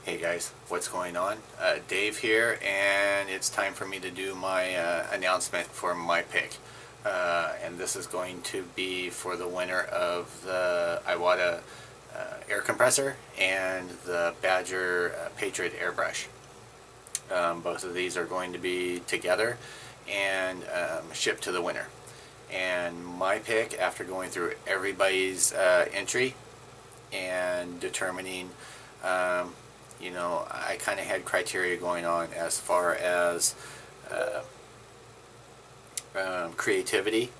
Hey guys, what's going on? Dave here, and it's time for me to do my announcement for my pick. And this is going to be for the winner of the Iwata air compressor and the Badger Patriot Airbrush. Both of these are going to be together and shipped to the winner. And my pick, after going through everybody's entry and determining you know, I kind of had criteria going on as far as creativity,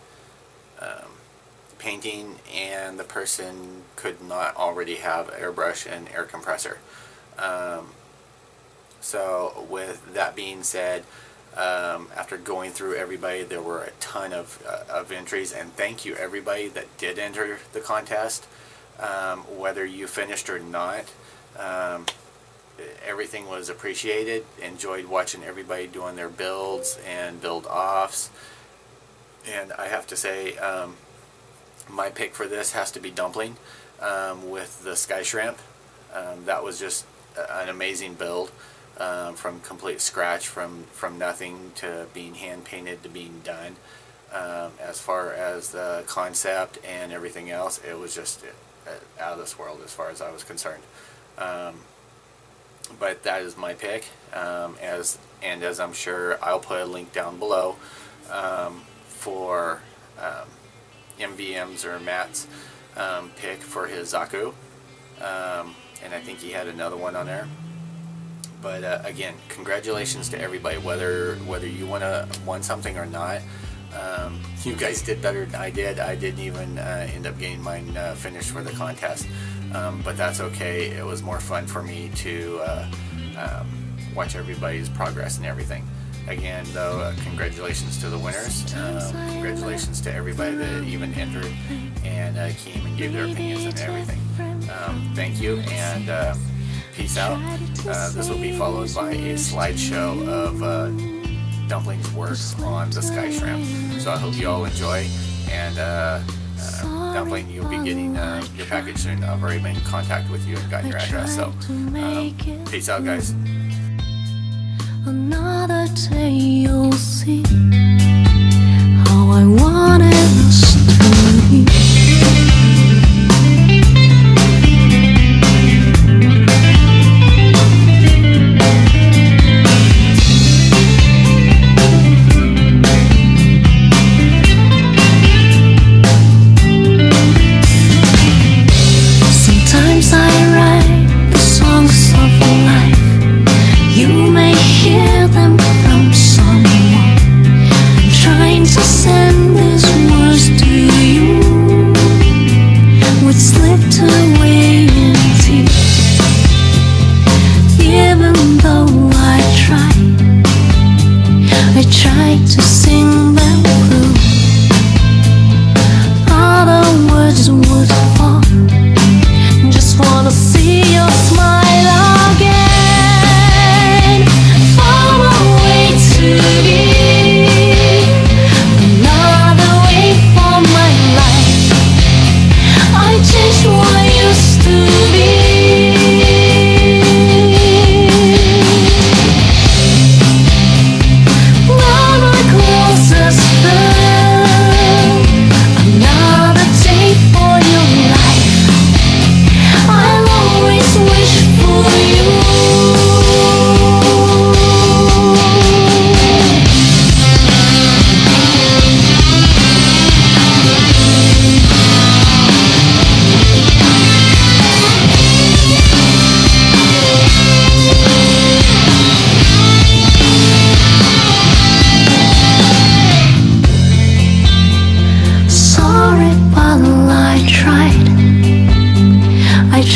painting, and the person could not already have airbrush and air compressor. So with that being said, after going through everybody, there were a ton of entries, and thank you everybody that did enter the contest. Whether you finished or not, everything was appreciated. Enjoyed watching everybody doing their builds and build offs. And I have to say, my pick for this has to be Dumpling with the Sky Shrimp. That was just an amazing build, from complete scratch, from nothing to being hand painted to being done. As far as the concept and everything else, it was just out of this world as far as I was concerned. But that is my pick, as I'm sure I'll put a link down below for MVM's or Matt's pick for his Zaku, and I think he had another one on there. But again, congratulations to everybody, whether you won something or not. You guys did better than I did. I didn't even end up getting mine finished for the contest, but that's okay. It was more fun for me to watch everybody's progress and everything. Again, though, congratulations to the winners. Congratulations to everybody that even entered and came and gave their opinions and everything. Thank you, and peace out. This will be followed by a slideshow of Dumpling's work on the Sky Shrimp. So I hope you all enjoy, and Dumpling, you'll be getting your package soon. I've already been in contact with you and gotten your address, so peace out, guys. Another day you'll see how I wanted us to be. To sing them through, all the words would fall. Just wanna see your smile again. Far away to be, another way for my life. I changed what I used to be.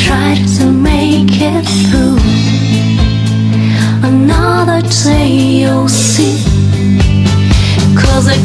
Tried to make it through. Another day you'll see, 'cause I